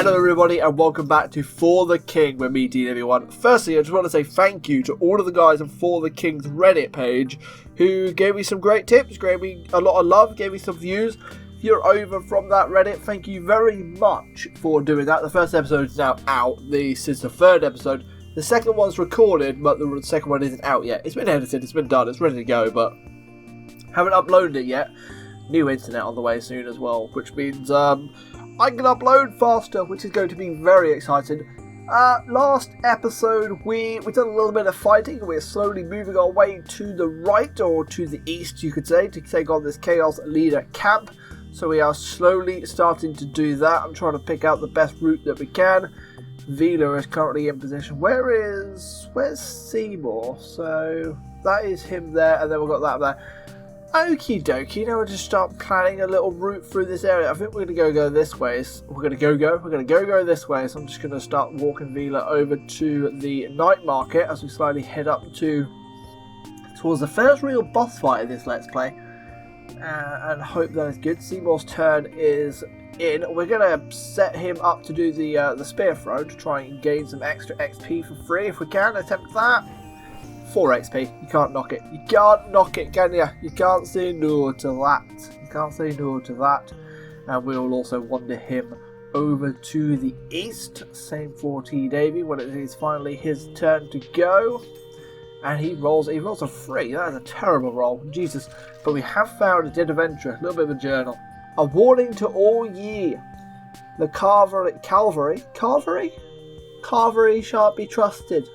Hello everybody and welcome back to For the King with me, DW1. Firstly, I just want to say thank you to all of the guys on For the King's Reddit page who gave me some great tips, gave me a lot of love, gave me some views. If you're over from that Reddit, thank you very much for doing that. The first episode is now out. This is the third episode. The second one's recorded, but the second one isn't out yet. It's been edited, it's been done, it's ready to go, but haven't uploaded it yet. New internet on the way soon as well, which means I can upload faster, which is going to be very exciting. Last episode, we did a little bit of fighting. We're slowly moving our way to the right, or to the east, you could say, to take on this Chaos Leader camp. So we are slowly starting to do that. I'm trying to pick out the best route that we can. Vila is currently in position. Where's Seymour? So that is him there, and then we've got that there. Okie dokie, now we'll just start planning a little route through this area. I think we're going to go this way. We're going to go this way. So I'm just going to start walking Vila over to the night market as we slightly head up towards the first real boss fight of this Let's Play. And hope that is good. Seymour's turn is in. We're going to set him up to do the spear throw to try and gain some extra XP for free if we can. Attempt that. 4 XP. You can't knock it. You can't knock it, can you? You can't say no to that. You can't say no to that. And we will also wander him over to the east. Same for T Davy when it is finally his turn to go. And he rolls a 3. That is a terrible roll. Jesus. But we have found a dead adventurer. A little bit of a journal. A warning to all ye. The Cavalry shan't be trusted.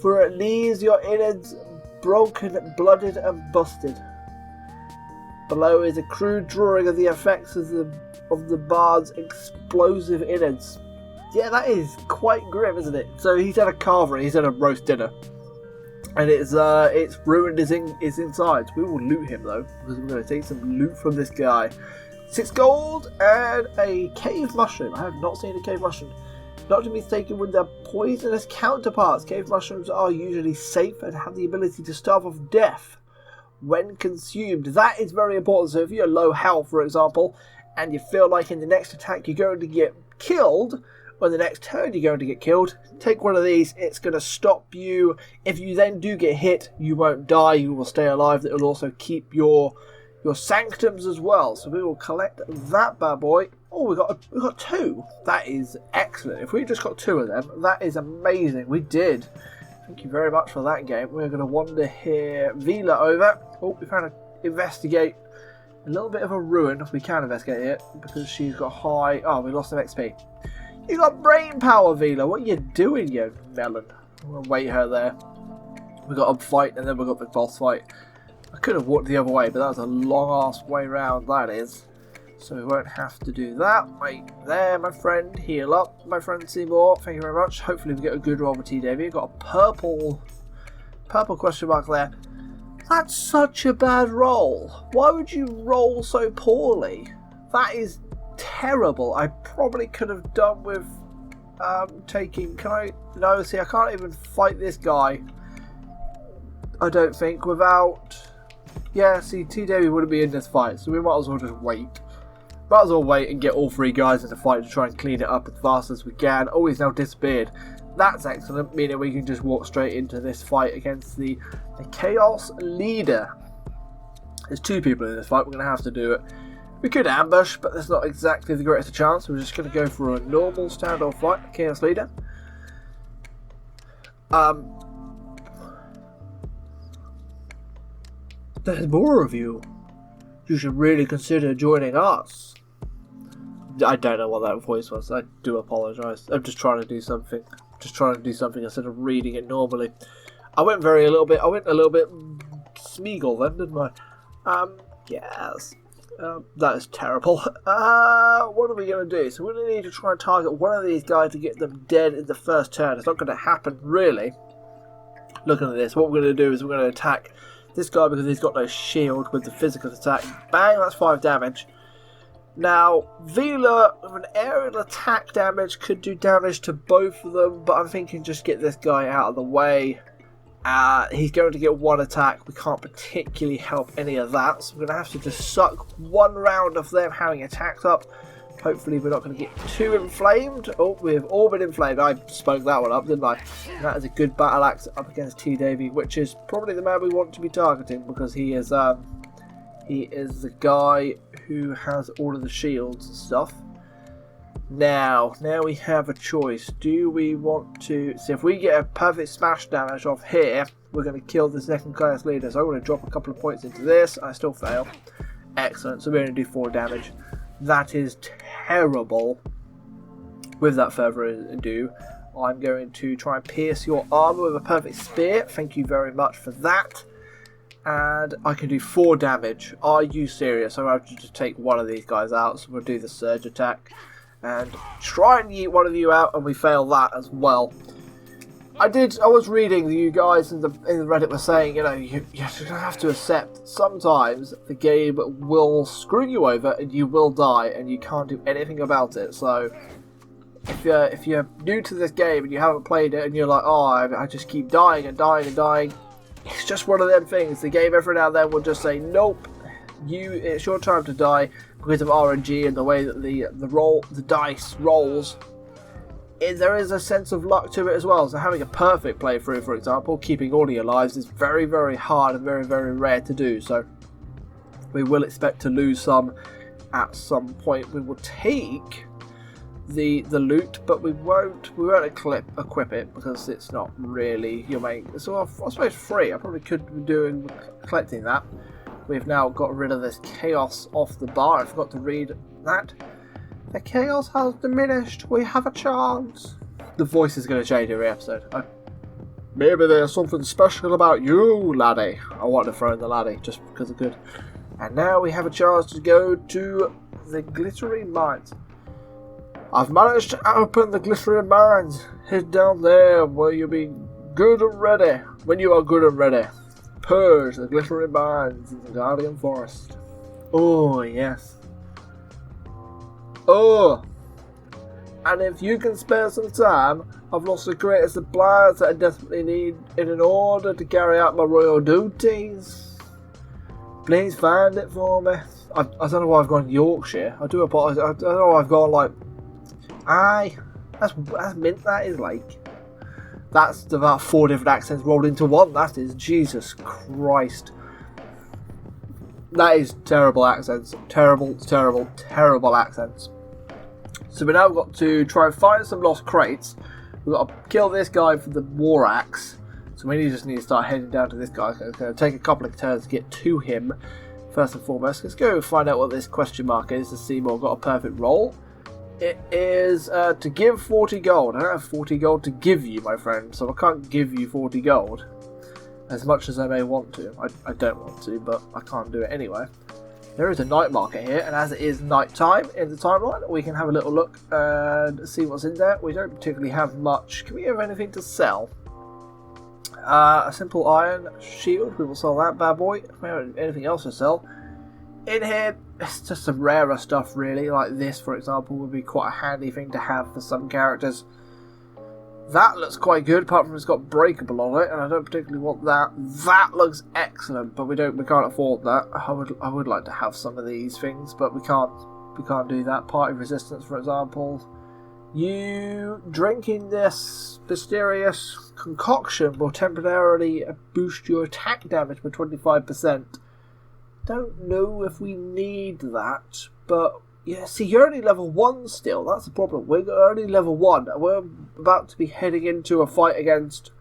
For it leaves your innards broken, blooded and busted. Below is a crude drawing of the effects of the bard's explosive innards. Yeah, that is quite grim, isn't it? So he's had a carvery, he's had a roast dinner. And it's ruined his insides. We will loot him though, because we're going to take some loot from this guy. 6 gold and a cave mushroom. I have not seen a cave mushroom. Not to be mistaken with their poisonous counterparts, cave mushrooms are usually safe and have the ability to starve off death when consumed. That is very important. So if you're low health, for example, and you feel like in the next attack you're going to get killed, or the next turn you're going to get killed, take one of these. It's going to stop you. If you then do get hit, you won't die. You will stay alive. It will also keep your sanctums as well. So we will collect that bad boy. Oh, we got 2. That is excellent. If we just got 2 of them, that is amazing. We did. Thank you very much for that game. We're going to wander here. Vila over. Oh, we found investigate a little bit of a ruin. We can investigate it because she's got high. Oh, we lost some XP. You got brain power, Vila. What are you doing, you melon? I'm going to wait her there. We got a fight and then we got the boss fight. I could have walked the other way, but that was a long ass way round, that is. So we won't have to do that. Wait there, my friend. Heal up, my friend Seymour. Thank you very much. Hopefully we get a good roll with T Davy. Got a purple question mark there. That's such a bad roll. Why would you roll so poorly? That is terrible. I probably could have done with taking. Can I? No, see, I can't even fight this guy. I don't think without. Yeah, see, T Davy wouldn't be in this fight, so we might as well just wait. Might as well wait and get all 3 guys in the fight to try and clean it up as fast as we can. Oh, he's now disappeared. That's excellent, meaning we can just walk straight into this fight against the Chaos Leader. There's 2 people in this fight, we're going to have to do it. We could ambush, but that's not exactly the greatest chance. We're just going to go for a normal standoff fight, Chaos Leader. There's more of you. You should really consider joining us. I don't know what that voice was. I do apologise. I'm just trying to do something. Instead of reading it normally. I went a little bit Smeagol then, didn't I? Yes. That is terrible. What are we going to do? So we're going to need to try and target one of these guys to get them dead in the first turn. It's not going to happen, really. Looking at this, what we're going to do is we're going to attack this guy because he's got no shield with the physical attack. Bang, that's 5 damage. Now, Vila with an aerial attack damage could do damage to both of them, but I'm thinking just get this guy out of the way. He's going to get 1 attack. We can't particularly help any of that, so we're going to have to just suck 1 round of them having attacks up Hopefully we're not going to get too inflamed. Oh, we've all been inflamed. I spoke that one up, didn't I? And that is a good battle axe up against T Davy, which is probably the man we want to be targeting because he is the guy who has all of the shields and stuff. Now we have a choice. Do we want to... So if we get a perfect smash damage off here, we're going to kill the second class leader. So I'm going to drop a couple of points into this. I still fail. Excellent. So we're going to do 4 damage. That is terrible. Without further ado, I'm going to try and pierce your armor with a perfect spear. Thank you very much for that. And I can do 4 damage. Are you serious? I'm going to just take one of these guys out. So we'll do the surge attack and try and yeet one of you out, and we fail that as well. I was reading you guys in the Reddit were saying, you know, you have to accept sometimes the game will screw you over and you will die and you can't do anything about it. So if you're new to this game and you haven't played it and you're like, oh, I just keep dying and dying and dying, it's just one of them things. The game every now and then will just say, nope, it's your time to die because of RNG and the way that the dice rolls. There is a sense of luck to it as well. So having a perfect playthrough, for example, keeping all of your lives is very, very hard and very, very rare to do. So we will expect to lose some at some point. We will take the loot, but we won't equip it because it's not really your main. So I suppose free. I probably could be doing collecting that. We've now got rid of this chaos off the bar. I forgot to read that. The chaos has diminished. We have a chance. The voice is going to change every episode. Maybe there's something special about you, laddie. I want to throw in the laddie just because it's good. And now we have a chance to go to the glittering mines. I've managed to open the glittering mines. Head down there where you'll be good and ready. When you are good and ready. Purge the glittering mines in the Guardian Forest. Oh, yes. Oh, and if you can spare some time, I've lost the greatest supplies that I desperately need in order to carry out my royal duties. Please find it for me. I don't know why I've gone Yorkshire. I do apologise. I don't know why I've gone like... That's mint, that is like. That's about 4 different accents rolled into one. That is, Jesus Christ. That is terrible accents. Terrible, terrible, terrible accents. So we now got to try and find some lost crates. We've got to kill this guy for the war axe. So we just need to start heading down to this guy. It's going to take a couple of turns to get to him. First and foremost, let's go find out what this question mark is to see more. Got a perfect roll. It is to give 40 gold. I don't have 40 gold to give you, my friend. So I can't give you 40 gold. As much as I may want to. I don't want to, but I can't do it anyway. There is a night market here, and as it is night time in the timeline, we can have a little look and see what's in there. We don't particularly have much. Can we have anything to sell? A simple iron shield. We will sell that bad boy. If we have anything else to sell. In here, it's just some rarer stuff really. Like this, for example, would be quite a handy thing to have for some characters. That looks quite good, apart from it's got breakable on it, and I don't particularly want that. That looks excellent, but we can't afford that. I would like to have some of these things, but we can't do that. Party resistance, for example. You drinking this mysterious concoction will temporarily boost your attack damage by 25%. Don't know if we need that, but yeah, see, you're only level 1 still. That's the problem. We're only level 1. We're about to be heading into a fight against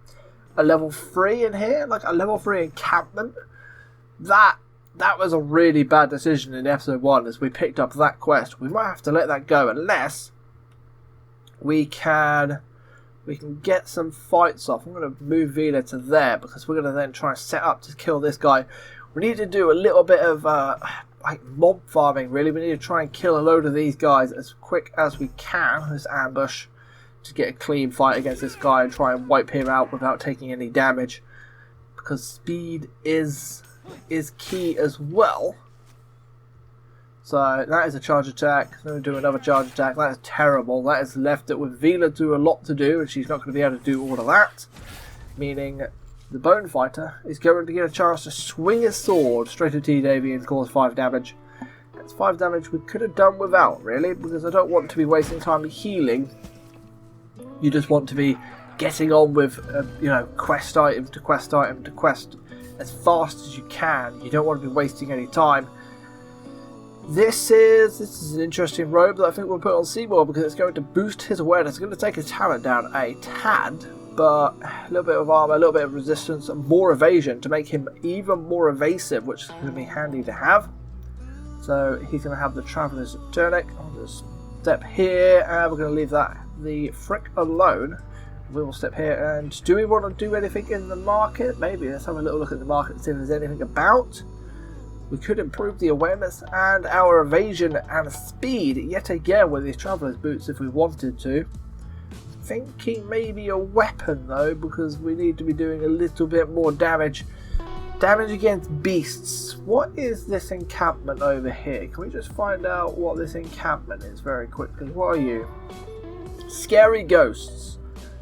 a level 3 in here, like a level 3 encampment. That was a really bad decision in episode 1 as we picked up that quest. We might have to let that go unless we can get some fights off. I'm going to move Vila to there because we're going to then try and set up to kill this guy. We need to do a little bit of like mob farming really. We need to try and kill a load of these guys as quick as we can, this ambush, to get a clean fight against this guy and try and wipe him out without taking any damage, because speed is key as well. So that is a charge attack. I'm going to do another charge attack. That is terrible. That has left it with Vila to a lot to do, and she's not going to be able to do all of that, meaning the Bone Fighter is going to get a chance to swing his sword straight at T Davy and cause 5 damage. That's 5 damage we could have done without, really, because I don't want to be wasting time healing. You just want to be getting on with, you know, quest item to quest item to quest as fast as you can. You don't want to be wasting any time. This is an interesting robe that I think we'll put on Seymour because it's going to boost his awareness. It's going to take his talent down a tad, but a little bit of armor, a little bit of resistance, and more evasion to make him even more evasive, which is going to be handy to have. So he's going to have the Traveler's Tunic. I'll just step here, and we're going to leave the frick alone. We will step here, and do we want to do anything in the market? Maybe. Let's have a little look at the market and see if there's anything about. We could improve the awareness and our evasion and speed yet again with these Traveler's Boots if we wanted to. Thinking maybe a weapon though, because we need to be doing a little bit more damage. Damage against beasts. What is this encampment over here? Can we just find out what this encampment is very quickly? What are you? Scary ghosts.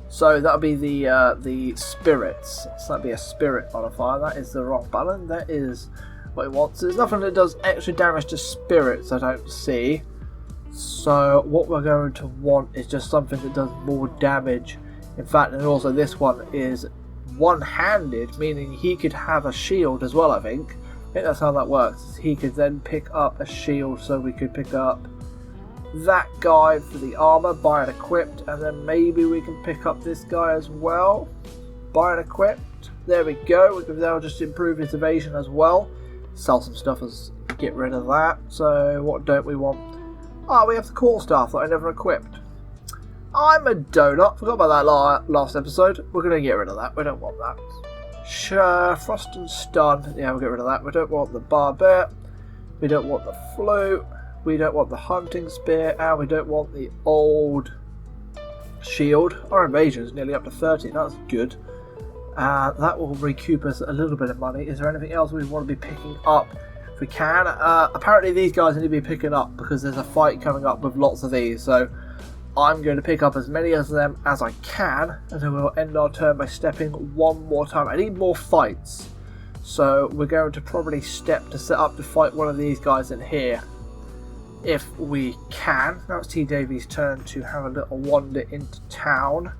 So that'll be the spirits. So that'll be a spirit modifier. That is the wrong button. That is what it wants. There's nothing that does extra damage to spirits I don't see. So what we're going to want is just something that does more damage. In fact, and also this one is one-handed, meaning he could have a shield as well, I think that's how that works. He could then pick up a shield, so we could pick up that guy for the armor, buy it equipped, and then maybe we can pick up this guy as well, buy it equipped. There we go. That'll just improve his evasion as well. Sell some stuff as get rid of that. So what don't we want? Oh, we have the core staff that I never equipped. I'm a donut. Forgot about that last episode. We're going to get rid of that. We don't want that. Sure, Frost and Stun. Yeah, we'll get rid of that. We don't want the Barbet. We don't want the Flute. We don't want the Hunting Spear. And we don't want the old shield. Our evasion is nearly up to 30. That's good. That will recoup us a little bit of money. Is there anything else we want to be picking up? If we can. Apparently these guys need to be picking up because there's a fight coming up with lots of these. So I'm going to pick up as many of them as I can, and then we'll end our turn by stepping one more time. I need more fights, so we're going to probably step to set up to fight one of these guys in here, if we can. Now it's T. Davies' turn to have a little wander into town.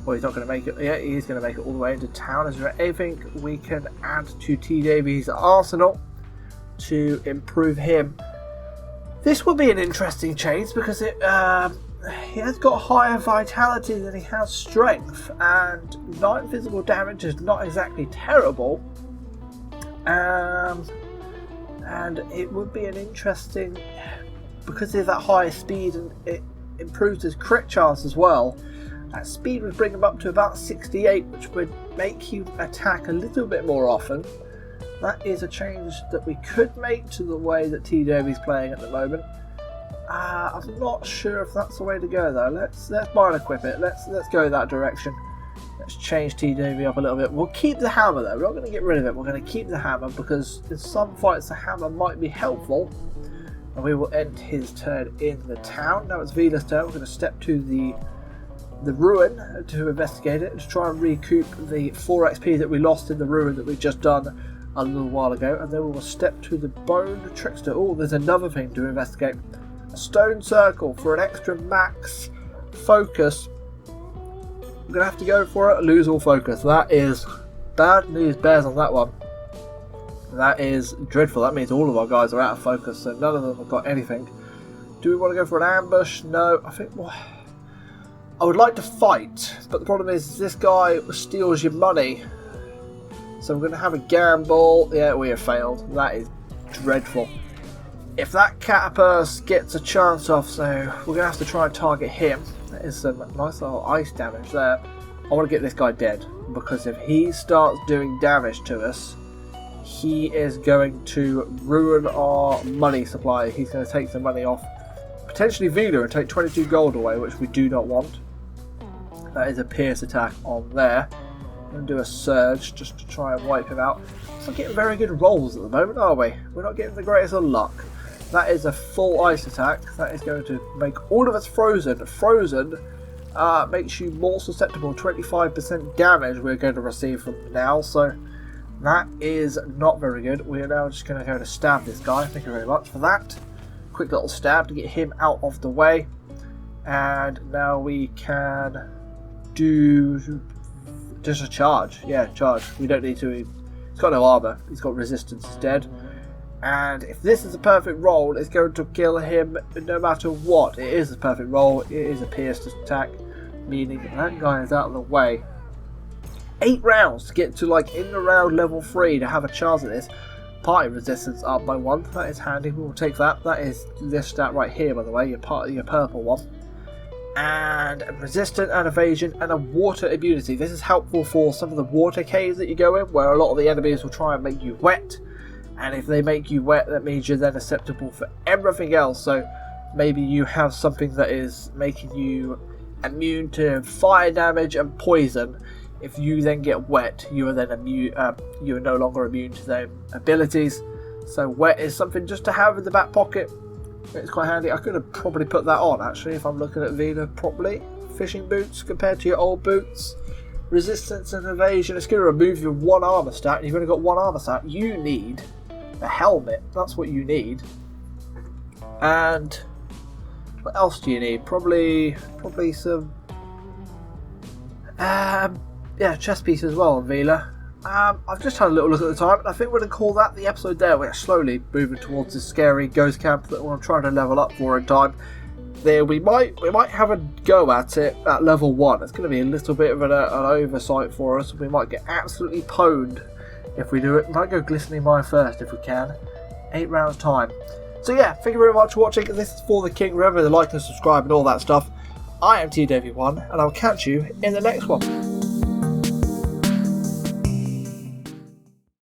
Well, he's not going to make it. Yeah, he's going to make it all the way into town. Is there anything we can add to T. Davies' arsenal to improve him? This will be an interesting change because he has got higher vitality than he has strength, and 9 physical damage is not exactly terrible. And it would be an interesting, because of that higher speed, and it improves his crit chance as well. That speed would bring him up to about 68, which would make you attack a little bit more often. That is a change that we could make to the way that T. Davies playing at the moment. I'm not sure if that's the way to go though. Let's buy and equip it. Let's go that direction. Let's change T. Davy up a little bit. We'll keep the hammer though. We're not going to get rid of it. We're going to keep the hammer because in some fights the hammer might be helpful. And we will end his turn in the town. Now it's Vila's turn. We're going to step to the ruin to investigate it, to try and recoup the 4 XP that we lost in the ruin that we just done a little while ago. And then we will step to the Bone Trickster. Oh, there's another thing to investigate. A stone circle for an extra max focus. I'm going to have to go for it. Lose all focus. That is bad news bears on that one. That is dreadful. That means all of our guys are out of focus, so none of them have got anything. Do we want to go for an ambush? No. I think... Well, I would like to fight, but the problem is this guy steals your money. So we're going to have a gamble. Yeah, we have failed. That is dreadful. If that Catapult gets a chance off, so we're going to have to try and target him. That is some nice little ice damage there. I want to get this guy dead, because if he starts doing damage to us, he is going to ruin our money supply. He's going to take some money off, potentially Vila, and take 22 gold away, which we do not want. That is a pierce attack on there. I'm going to do a surge just to try and wipe him out. We're not getting very good rolls at the moment, are we? We're not getting the greatest of luck. That is a full ice attack. That is going to make all of us frozen. Frozen makes you more susceptible. 25% damage we're going to receive from now. So that is not very good. We are now just going to go to stab this guy. Thank you very much for that. quick little stab to get him out of the way. And now we can do just a charge. Yeah, charge. We don't need to. He's got no armor. He's got resistance instead. And if this is a perfect roll, it's going to kill him no matter what. It is a perfect roll. It is a pierced attack, meaning that guy is out of the way. 8 rounds to get to like in the round level 3 to have a chance at this. Party resistance up by 1. That is handy. We will take that. That is this stat right here, by the way. Your purple one. And resistant and evasion and a water immunity. This is helpful for some of the water caves that you go in, where a lot of the enemies will try and make you wet. And if they make you wet, that means you're then acceptable for everything else. So maybe you have something that is making you immune to fire damage and poison. If you then get wet, you are then immune. You are no longer immune to their abilities. So wet is something just to have in the back pocket. It's quite handy. I could have probably put that on actually if I'm looking at Vila properly. Fishing boots compared to your old boots. Resistance and evasion. It's going to remove your 1 armor stat. You've only got 1 armor stat. You need a helmet. That's what you need. And what else do you need? Probably some yeah, chest piece as well on Vila. I've just had a little look at the time, and I think we're going to call that the episode there. We're slowly moving towards this scary ghost camp that we're trying to level up for in time. There, we might have a go at it at level 1. It's going to be a little bit of an oversight for us. We might get absolutely pwned if we do it. We might go glistening mine first if we can. 8 rounds time. So yeah, thank you very much for watching. This is for the King. Remember to like and subscribe and all that stuff. I am TDavy1, and I'll catch you in the next one.